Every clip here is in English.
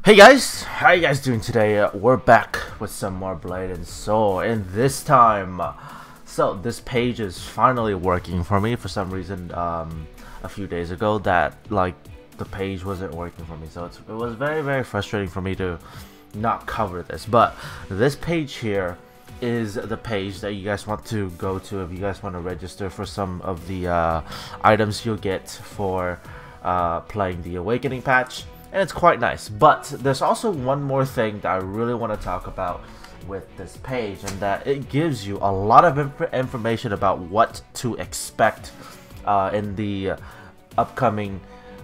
Hey guys, how you guys doing today? We're back with some more Blade and Soul, and this time, so this page is finally working for me. For some reason, a few days ago, that the page wasn't working for me, so it was very frustrating for me to not cover this. But this page here is the page that you guys want to go to if you guys want to register for some of the items you'll get for playing the Awakening patch. And it's quite nice, but there's also one more thing that I really want to talk about with this page, and that it gives you a lot of information about what to expect in the upcoming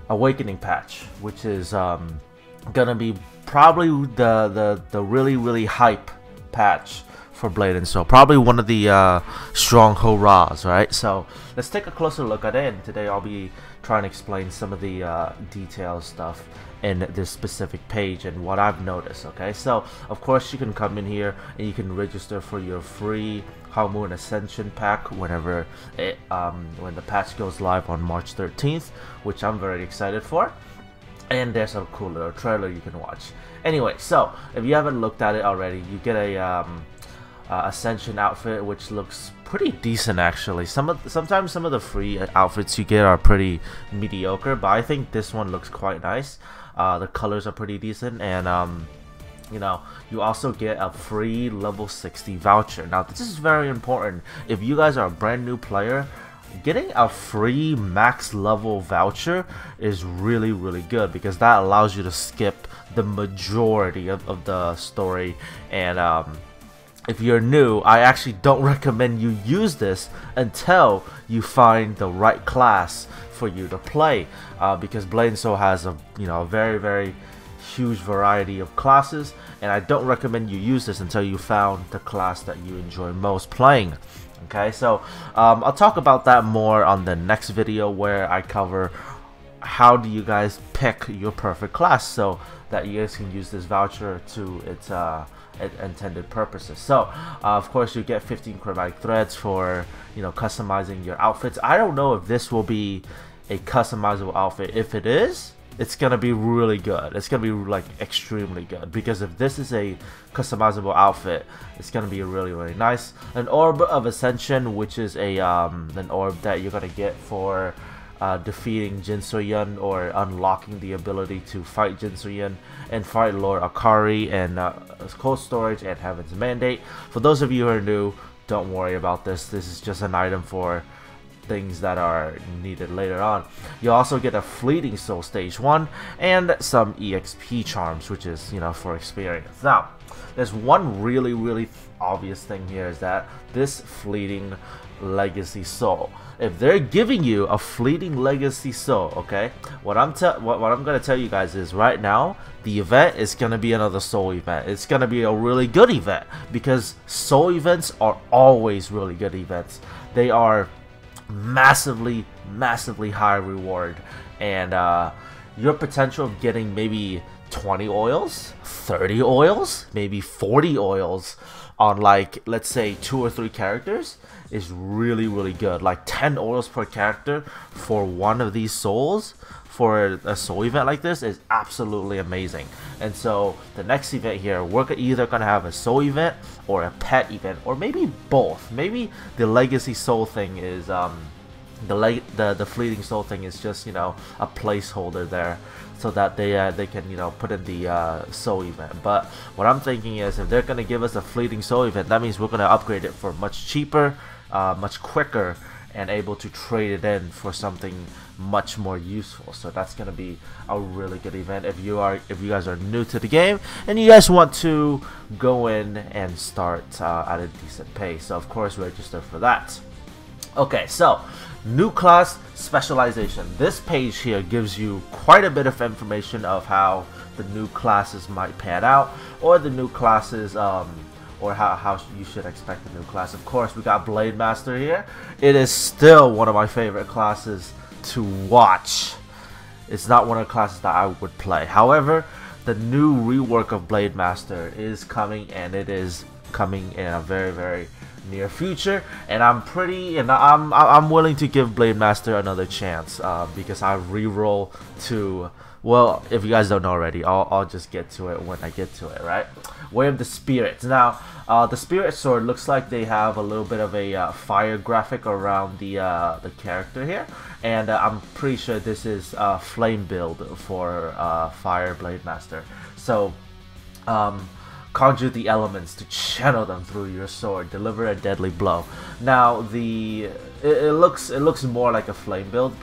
Awakening patch, which is gonna be probably the really hype patch for Blade and Soul, probably one of the strong hurrahs, right? So let's take a closer look at it, and today I'll be trying to explain some of the detailed stuff in this specific page and what I've noticed. Okay, so of course you can come in here and you can register for your free Half-Moon Ascension pack whenever it when the patch goes live on March 13th, which I'm very excited for. And there's a cool little trailer you can watch. Anyway, so if you haven't looked at it already, you get a Ascension outfit, which looks pretty decent actually. Sometimes some of the free outfits you get are pretty mediocre, but I think this one looks quite nice. The colors are pretty decent, and you know, you also get a free level 60 voucher. Now this is very important. If you guys are a brand new player, getting a free max level voucher is really good, because that allows you to skip the majority of the story. And if you're new, I actually don't recommend you use this until you find the right class for you to play, because Blade and Soul has a very huge variety of classes, and I don't recommend you use this until you found the class that you enjoy most playing. Okay, so I'll talk about that more on the next video, where I cover how do you guys pick your perfect class so that you guys can use this voucher to its intended purposes. So of course you get 15 chromatic threads for customizing your outfits. I don't know if this will be a customizable outfit. If it is, it's gonna be really good. It's gonna be like extremely good, because if this is a customizable outfit, it's gonna be really nice. An Orb of Ascension, which is a an orb that you're gonna get for defeating Jinsoyun, or unlocking the ability to fight Jinsoyun and fight Lord Akari, and Cold Storage and Heaven's Mandate. For those of you who are new, don't worry about this. This is just an item for things that are needed later on. You also get a Fleeting Soul Stage 1 and some EXP charms, which is for experience. Now there's one really obvious thing here, is that this Fleeting Legacy Soul, if they're giving you a Fleeting Legacy Soul, okay, what I'm gonna tell you guys is, right now the event is gonna be another Soul event. It's gonna be a really good event, because Soul events are always really good events. They are massively high reward, and your potential of getting maybe 20 oils, 30 oils, maybe 40 oils on, like, let's say 2 or 3 characters is really good. Like 10 oils per character for one of these souls for a soul event like this is absolutely amazing. And so the next event here, we're either gonna have a soul event or a pet event, or maybe both. Maybe the Legacy Soul thing is the Fleeting Soul thing is just a placeholder there, so that they can put in the Soul event. But what I'm thinking is, if they're gonna give us a Fleeting Soul event, that means we're gonna upgrade it for much cheaper, much quicker, and able to trade it in for something much more useful. So that's gonna be a really good event if you guys are new to the game and you guys want to go in and start at a decent pace. So of course register for that. Okay, so new class specialization. This page here gives you quite a bit of information of how the new classes might pan out, or the new classes or how you should expect the new class. Of course, we got Blade Master here. It is still one of my favorite classes to watch. It's not one of the classes that I would play. However, the new rework of Blade Master is coming, and it is coming in a very near future, and I'm willing to give Blade Master another chance, because I reroll to Well, if you guys don't know already, I'll just get to it when I get to it, right? Way of the Spirits. Now, the Spirit Sword looks like they have a little bit of a fire graphic around the character here, and I'm pretty sure this is Flame build for Fire Blade Master. So, conjure the elements to channel them through your sword. Deliver a deadly blow. Now, it looks more like a flame build,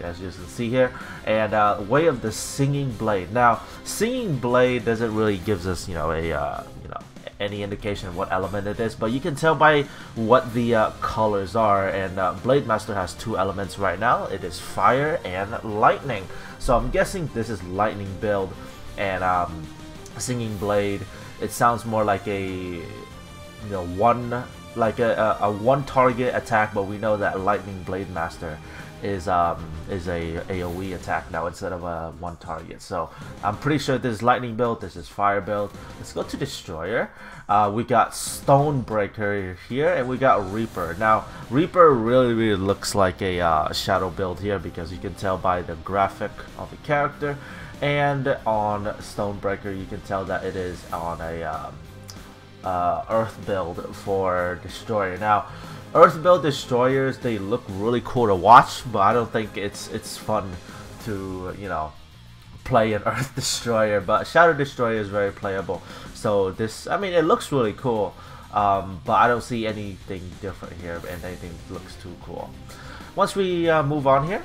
as you can see here. And Way of the Singing Blade. Now, Singing Blade doesn't really gives us any indication of what element it is, but you can tell by what the colors are. And Blade Master has two elements right now. It is fire and lightning. So I'm guessing this is lightning build, and Singing Blade. It sounds more like a one target attack, but we know that Lightning Blade Master is a AoE attack now instead of a one target. So I'm pretty sure this is lightning build, this is fire build. Let's go to Destroyer. We got Stonebreaker here, and we got Reaper. Now Reaper really looks like a shadow build here, because you can tell by the graphic of the character. And on Stonebreaker, you can tell that it is on a Earth build for Destroyer. Now, Earth build Destroyers, they look really cool to watch, but I don't think it's fun to play an Earth Destroyer. But Shadow Destroyer is very playable. So this, I mean, it looks really cool, but I don't see anything different here, and anything looks too cool. Once we move on here.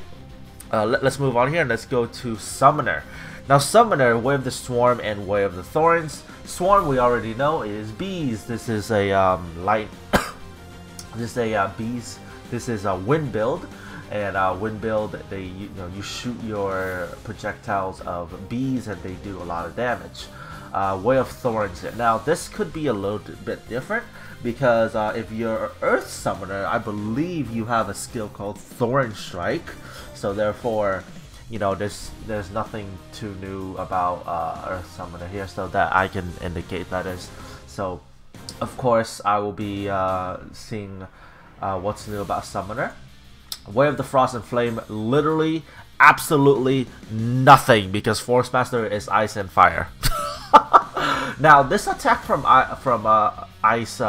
Let's move on here and let's go to Summoner. Now Summoner, Way of the Swarm and Way of the Thorns. Swarm we already know is bees. This is a bees. This is a wind build, and wind build, you shoot your projectiles of bees and they do a lot of damage. Way of Thorns. Now this could be a little bit different, because if you're Earth Summoner, I believe you have a skill called Thorn Strike. So therefore, there's nothing too new about Earth Summoner here, so that I can indicate that is. So, of course, I will be seeing what's new about Summoner. Way of the Frost and Flame, literally, absolutely nothing, because Force Master is ice and fire. Now, this attack from ice,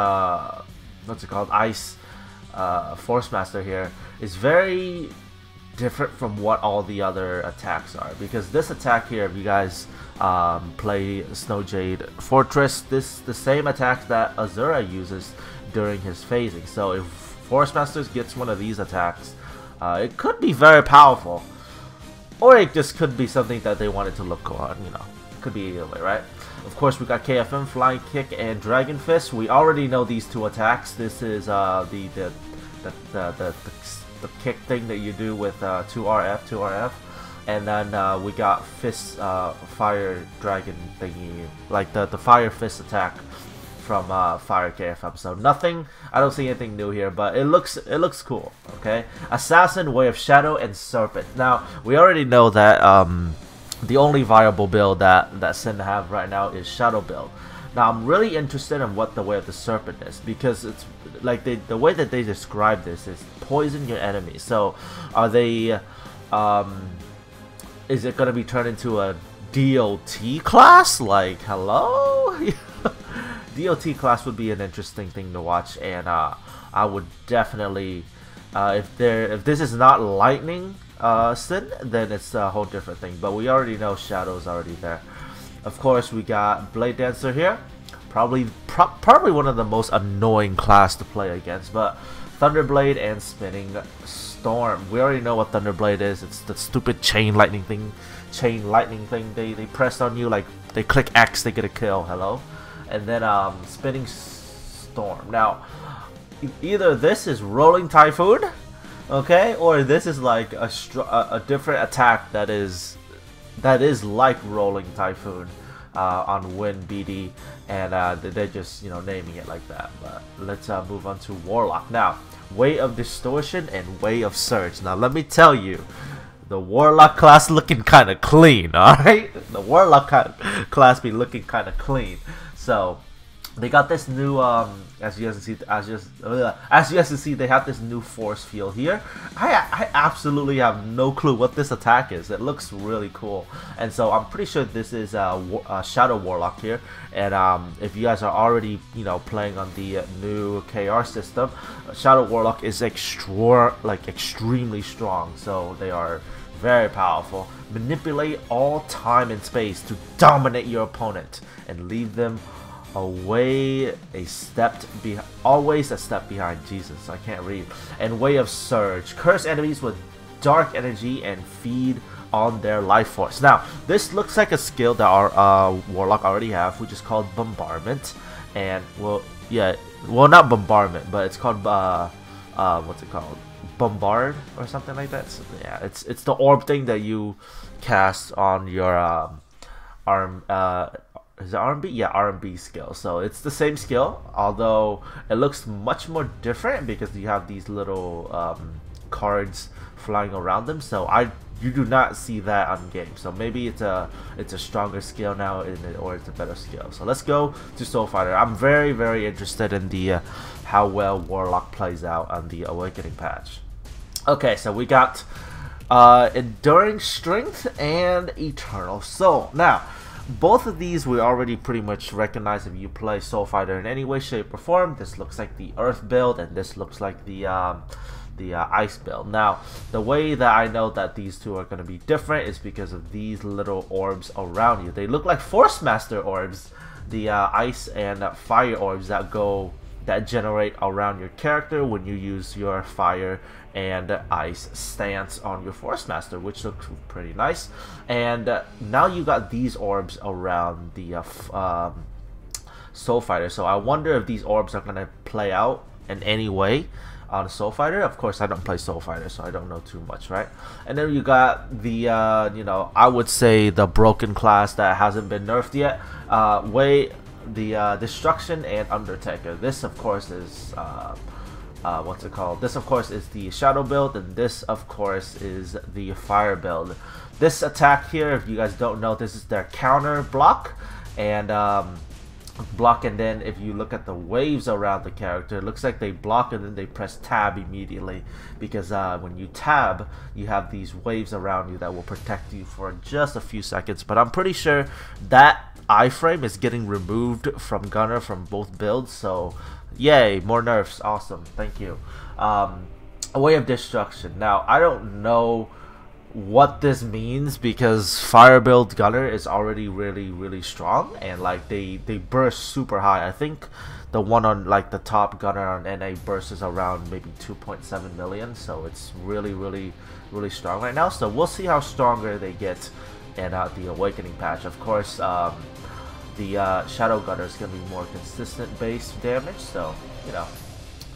what's it called? Ice Force Master here is very different from what all the other attacks are, because this attack here, if you guys play Snowjade Fortress, this the same attack that Azura uses during his phasing. So if Force Masters gets one of these attacks, it could be very powerful, or it just could be something that they wanted to look on. Could be either way, right? Of course, we got KFM, Flying Kick, and Dragon Fist. We already know these two attacks. This is the kick thing that you do with 2RF, and then we got Fist, Fire Dragon thingy, like the Fire Fist attack from Fire KFM. So nothing, I don't see anything new here, but it looks cool. Okay, Assassin, Way of Shadow, and Serpent. Now we already know that the only viable build that Sin have right now is Shadow build. Now I'm really interested in what the Way of the Serpent is, because it's like the way that they describe this is poison your enemy. So are they is it gonna be turned into a DOT class? Like, hello? DOT class would be an interesting thing to watch, and I would definitely if this is not lightning Sin, then it's a whole different thing, but we already know Shadow's already there. Of course, we got Blade Dancer here, probably one of the most annoying class to play against, but Thunderblade and Spinning Storm. We already know what Thunderblade is. It's the stupid chain lightning thing. They press on you, like they click X, they get a kill. Hello, and then Spinning Storm. Now, either this is Rolling Typhoon, okay, or this is like a different attack that is like Rolling Typhoon on Wind BD, and they're just naming it like that. But let's move on to Warlock now. Way of Distortion and Way of Surge. Now let me tell you, the Warlock class looking kind of clean. All right, the Warlock class be looking kind of clean. So they got this new as you guys can see, they have this new force field here. I absolutely have no clue what this attack is. It looks really cool, and so I'm pretty sure this is Shadow Warlock here. And if you guys are already playing on the new KR system, Shadow Warlock is extremely strong, so they are very powerful. Manipulate all time and space to dominate your opponent and leave them always a step behind. Jesus, I can't read. And Way of Surge. Curse enemies with dark energy and feed on their life force. Now, this looks like a skill that our Warlock already have, which is called Bombardment. And not Bombardment, but it's called what's it called? Bombard or something like that. So, yeah, it's the orb thing that you cast on your arm. Is it RMB? Yeah, RMB skill. So it's the same skill, although it looks much more different because you have these little cards flying around them. So you do not see that on game. So maybe it's a stronger skill now, or it's a better skill. So let's go to Soul Fighter. I'm very, very interested in the how well Warlock plays out on the Awakening patch. Okay, so we got Enduring Strength and Eternal Soul. Now, both of these we already pretty much recognize if you play Soul Fighter in any way, shape, or form. This looks like the Earth build, and this looks like the Ice build. Now, the way that I know that these two are going to be different is because of these little orbs around you. They look like Force Master orbs, the Ice and Fire orbs that generate around your character when you use your Fire and Ice stance on your Force Master, which looks pretty nice. And now you got these orbs around the Soul Fighter, so I wonder if these orbs are gonna play out in any way on Soul Fighter. Of course, I don't play Soul Fighter, so I don't know too much, right? And then you got the I would say the broken class that hasn't been nerfed yet. Destruction and Undertaker. This of course is what's it called? This of course is the Shadow build, and this of course is the Fire build. This attack here, if you guys don't know, this is their counter block, and and then if you look at the waves around the character, it looks like they block and then they press tab immediately, because when you tab, you have these waves around you that will protect you for just a few seconds. But I'm pretty sure that iframe is getting removed from Gunner from both builds, so yay, more nerfs, awesome, thank you. A Way of Destruction. Now, I don't know what this means, because Fire build Gunner is already really strong, and like they burst super high. I think the one on like the top Gunner on NA bursts around maybe 2.7 million, so it's really strong right now. So we'll see how stronger they get in the Awakening patch. Of course, the Shadow Gunner is going to be more consistent base damage, so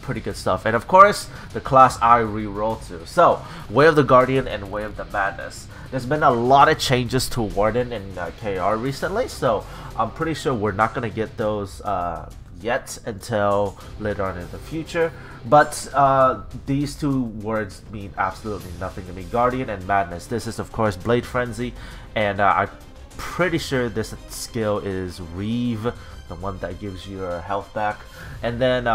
pretty good stuff. And of course, the class I re-roll to. So, Way of the Guardian and Way of the Madness. There's been a lot of changes to Warden and KR recently, so I'm pretty sure we're not going to get those yet until later on in the future. But these two words mean absolutely nothing to me. Guardian and Madness. This is of course Blade Frenzy, and I'm pretty sure this skill is Reeve, the one that gives you your health back. And then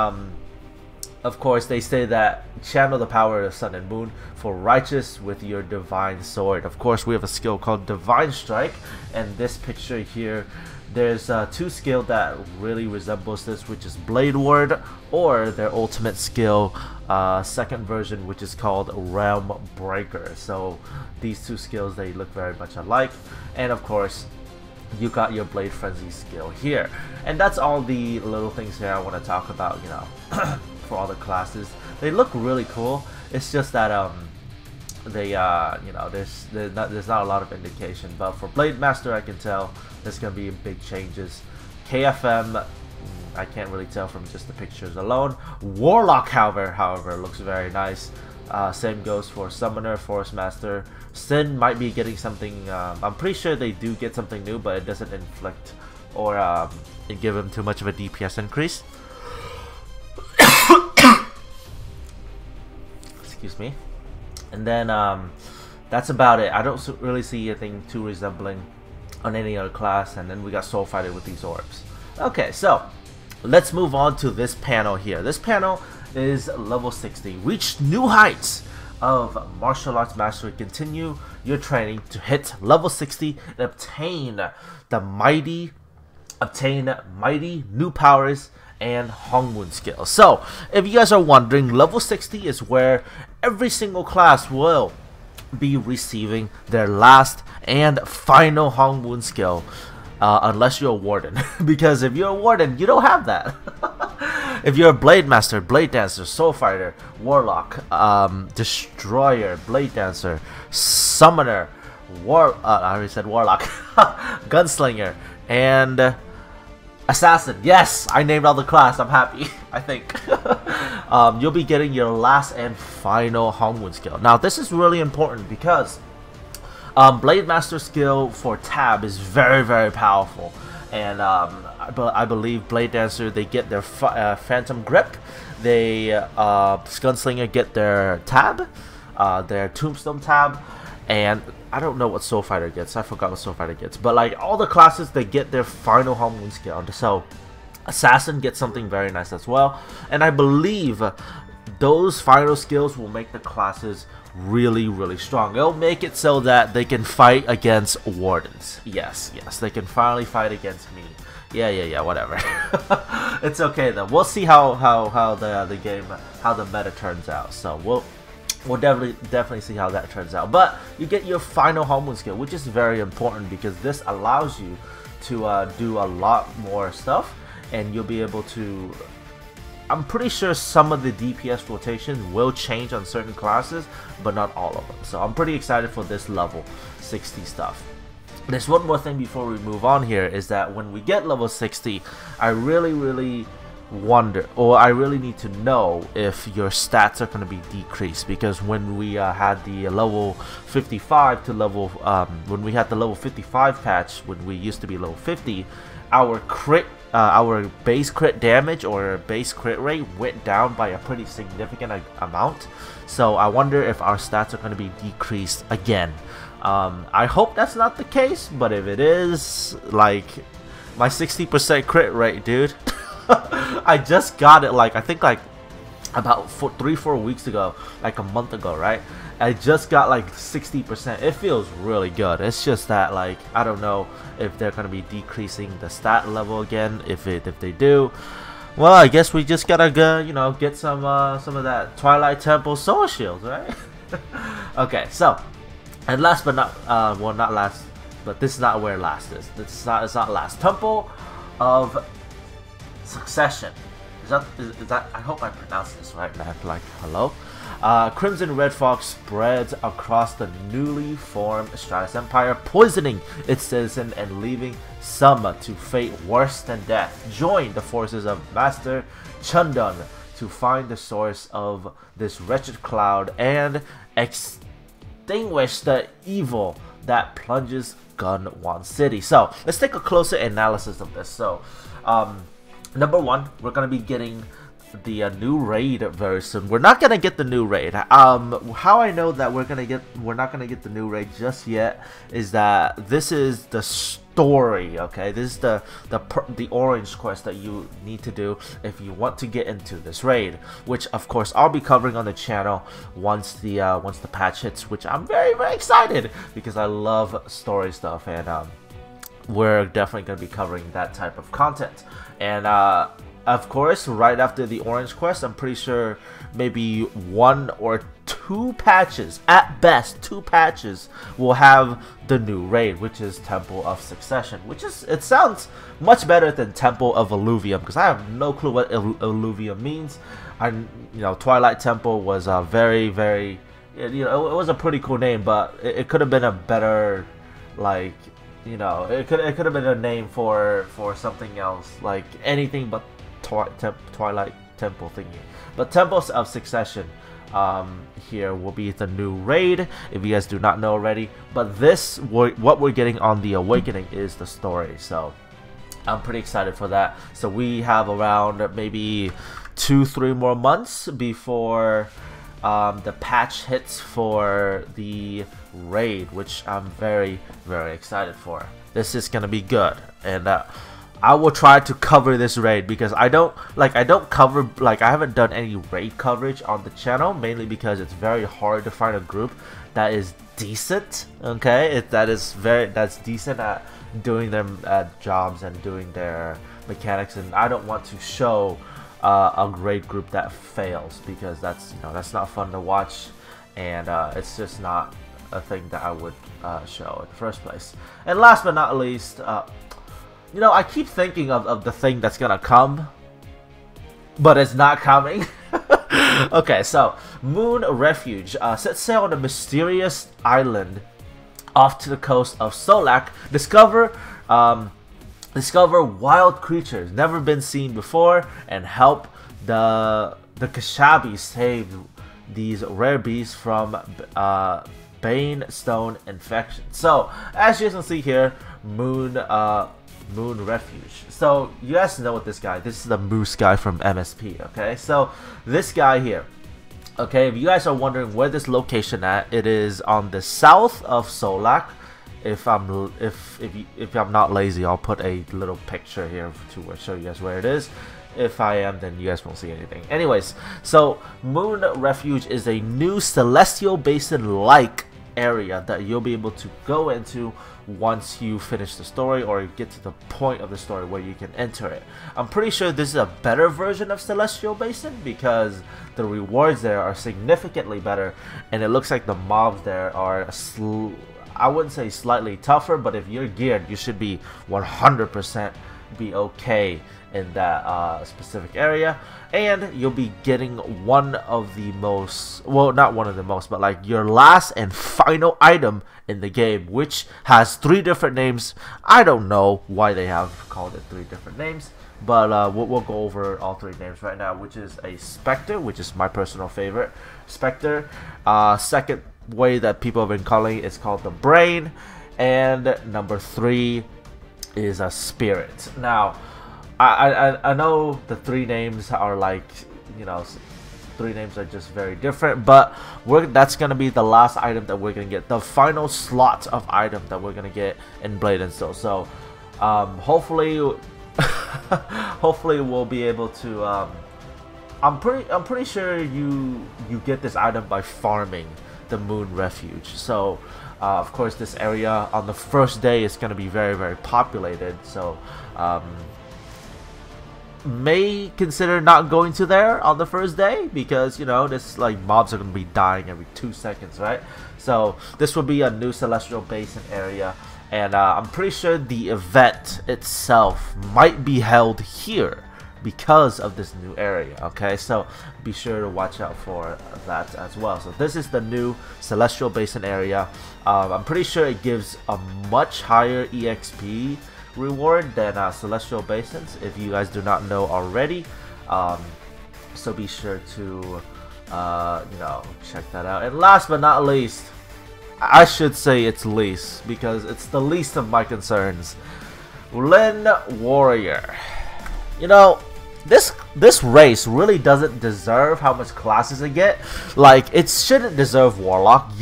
of course, they say that channel the power of Sun and Moon for righteous with your divine sword. Of course, we have a skill called Divine Strike, and this picture here, there's two skill that really resembles this, which is Blade Ward, or their ultimate skill, second version, which is called Realm Breaker. So these two skills, they look very much alike. And of course, you got your Blade Frenzy skill here. And that's all the little things here I want to talk about, for all the classes. They look really cool. It's just that there's not a lot of indication. But for Blade Master, I can tell there's gonna be big changes. KFM, I can't really tell from just the pictures alone. Warlock, however, looks very nice. Same goes for Summoner, Force Master. Sin might be getting something. I'm pretty sure they do get something new, but it doesn't inflict or give him too much of a DPS increase. Excuse me. And then that's about it. I don't really see anything too resembling on any other class. And then we got Soul Fighter with these orbs. Okay, so let's move on to this panel here. This panel is level 60. Reach new heights of martial arts mastery. Continue your training to hit level 60 and obtain mighty new powers and Hongmoon skills. So if you guys are wondering, level 60 is where every single class will be receiving their last and final Hongmoon skill, unless you're a warden. Because if you're a warden, you don't have that. If you're a blade master, blade dancer, soul fighter, warlock, destroyer, blade dancer, summoner, I already said warlock, gunslinger, and assassin. Yes, I named all the class. I'm happy. I think you'll be getting your last and final Hongmoon skill. Now this is really important because Blade Master skill for Tab is very, very powerful, and I believe Blade Dancer, they get their Phantom Grip, they Gunslinger get their Tab, their Tombstone Tab, and I don't know what Soul Fighter gets. I forgot what Soul Fighter gets, but like all the classes, they get their final Hongmoon skill. So Assassin gets something very nice as well, and I believe those final skills will make the classes really, really strong. It'll make it so that they can fight against wardens. Yes, they can finally fight against me. Yeah, whatever. It's okay though. We'll see how the game, how the meta turns out. So we'll definitely see how that turns out. But you get your final Hongmoon skill, which is very important because this allows you to do a lot more stuff, and you'll be able to. I'm pretty sure some of the DPS rotation will change on certain classes, but not all of them. So I'm pretty excited for this level 60 stuff. There's one more thing before we move on here, is that when we get level 60, I really wonder, or I really need to know if your stats are going to be decreased, because when we had the level 55 to level, when we had the level 55 patch, when we used to be level 50, our base crit damage or base crit rate went down by a pretty significant amount. So I wonder if our stats are going to be decreased again. I hope that's not the case, but if it is, like my 60% crit rate, dude, I just got it like, I think like about 3-4 weeks ago, like a month ago, right? I just got like 60%. It feels really good. It's just that, like, I don't know if they're gonna be decreasing the stat level again. If they do, well, I guess we just gotta go, you know, get some of that Twilight Temple Soul Shields, right? Okay, so, and last but not well, not last, but this is not where last is. It's not last. Temple of Succession. Is that? I hope I pronounced this right, man. Like, hello. Crimson Red Fox spreads across the newly formed Stratus Empire, poisoning its citizens and leaving some to fate worse than death. Join the forces of Master Chundun to find the source of this wretched cloud and extinguish the evil that plunges Gunwon City. So let's take a closer analysis of this. So, number one, we're gonna be getting the new raid very soon. We're not gonna get the new raid. How I know that we're not gonna get the new raid just yet is that this is the story. Okay, this is the orange quest that you need to do if you want to get into this raid, which of course I'll be covering on the channel once the patch hits, which I'm very excited because I love story stuff, and we're definitely gonna be covering that type of content. And of course, right after the orange quest, I'm pretty sure maybe 1 or 2 patches, at best 2 patches, will have the new raid, which is Temple of Succession, which is, it sounds much better than Temple of Illuvium, because I have no clue what Illuvium means. Twilight Temple was a very, it was a pretty cool name, but it could have been a better, like, it could have been a name for something else, like anything but Twilight Temple thingy. But Temples of Succession here will be the new raid, if you guys do not know already. But what we're getting on the Awakening is the story, so I'm pretty excited for that. So we have around maybe 2-3 more months before the patch hits for the raid, which I'm very excited for. This is gonna be good, and I will try to cover this raid, because I don't cover, like, I haven't done any raid coverage on the channel, mainly because it's very hard to find a group that is decent, okay, that's decent at doing their jobs and doing their mechanics, and I don't want to show a raid group that fails, because that's not fun to watch, and it's just not a thing that I would show in the first place. And last but not least, I keep thinking of the thing that's gonna come, but it's not coming. Okay, so Moon Refuge. Set sail on a mysterious island off to the coast of Solak. Discover wild creatures never been seen before, and help the Kashabi save these rare beasts from Bane Stone infection. So as you can see here, Moon Refuge. So you guys know what this is the moose guy from MSP, okay? So this guy here, okay, if you guys are wondering where this location at, it is on the south of Solak. If I'm not lazy, I'll put a little picture here to show you guys where it is. If I am, then you guys won't see anything. Anyways, so Moon Refuge is a new Celestial Basin-like area that you'll be able to go into once you finish the story, or get to the point of the story where you can enter it. I'm pretty sure this is a better version of Celestial Basin, because the rewards there are significantly better, and it looks like the mobs there are I wouldn't say slightly tougher, but if you're geared, you should be 100% be okay in that specific area, and you'll be getting one of the most, well, not one of the most, but like your last and final item in the game, which has 3 different names. I don't know why they have called it 3 different names, but we'll go over all 3 names right now, which is a Spectre, which is my personal favorite. Spectre. Second way that people have been calling it is called the Brain, and number 3 is a Spirit. Now I know the 3 names are like, 3 names are just very different, but that's gonna be the last item that we're gonna get, the final slot of item that we're gonna get in Blade and Steel. So hopefully hopefully we'll be able to I'm pretty sure you get this item by farming the Moon Refuge. So of course this area on the first day is gonna be very, very populated, so may consider not going to there on the first day, because this, like, mobs are gonna be dying every 2 seconds, right? So this will be a new Celestial Basin area, and I'm pretty sure the event itself might be held here because of this new area, okay? So be sure to watch out for that as well. So this is the new Celestial Basin area. I'm pretty sure it gives a much higher EXP reward than Celestial Basins, if you guys do not know already. So be sure to check that out. And last but not least, I should say it's least, because it's the least of my concerns, Lin Warrior. This race really doesn't deserve how much classes it get. Like, it shouldn't deserve Warlock.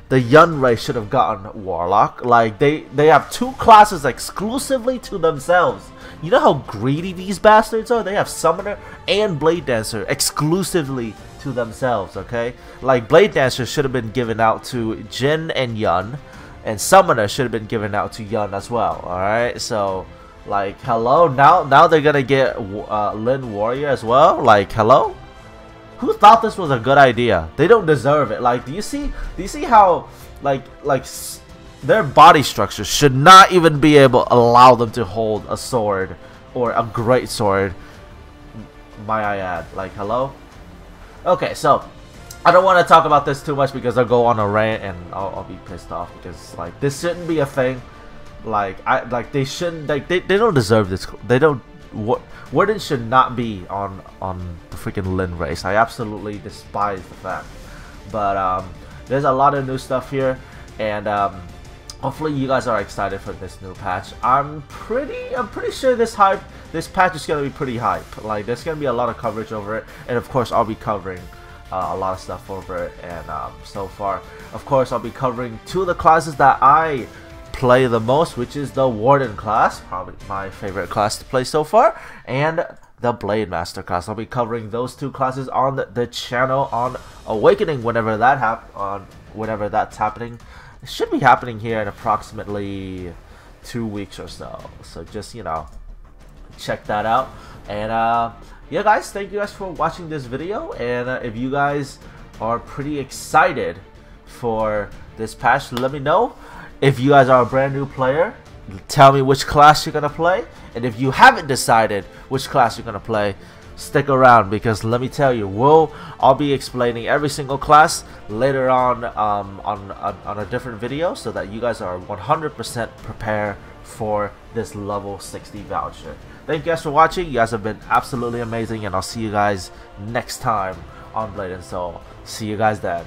The Yun race should have gotten Warlock. Like, they have 2 classes exclusively to themselves. You know how greedy these bastards are? They have Summoner and Blade Dancer exclusively to themselves, okay? Like, Blade Dancer should have been given out to Jin and Yun, and Summoner should have been given out to Yun as well, alright? So, like, hello? Now they're gonna get Lin Warrior as well? Like, hello? Who thought this was a good idea? They don't deserve it. Like, do you see how like their body structure should not even be able to allow them to hold a sword, or a great sword, might I add. Like, hello? Okay, so I don't want to talk about this too much, because I'll go on a rant and I'll be pissed off, because, like, this shouldn't be a thing. They shouldn't, they don't deserve this. They don't. Warden should not be on the freaking Lin race. I absolutely despise the fact. But there's a lot of new stuff here, and hopefully you guys are excited for this new patch. I'm pretty sure this patch is gonna be pretty hype. Like, there's gonna be a lot of coverage over it, and of course I'll be covering a lot of stuff over it. And so far, of course, I'll be covering 2 of the classes that I play the most, which is the Warden class, probably my favorite class to play so far, and the Blade Master class. I'll be covering those two classes on the channel on Awakening whenever that's happening. It should be happening here in approximately 2 weeks or so. So just, you know, check that out. And yeah, guys, thank you guys for watching this video. And if you guys are pretty excited for this patch, let me know. If you guys are a brand new player, tell me which class you're gonna play. And if you haven't decided which class you're gonna play, stick around, because let me tell you, I'll be explaining every single class later on a different video, so that you guys are 100% prepared for this level 60 voucher. Thank you guys for watching. You guys have been absolutely amazing, and I'll see you guys next time on Blade and Soul. See you guys then.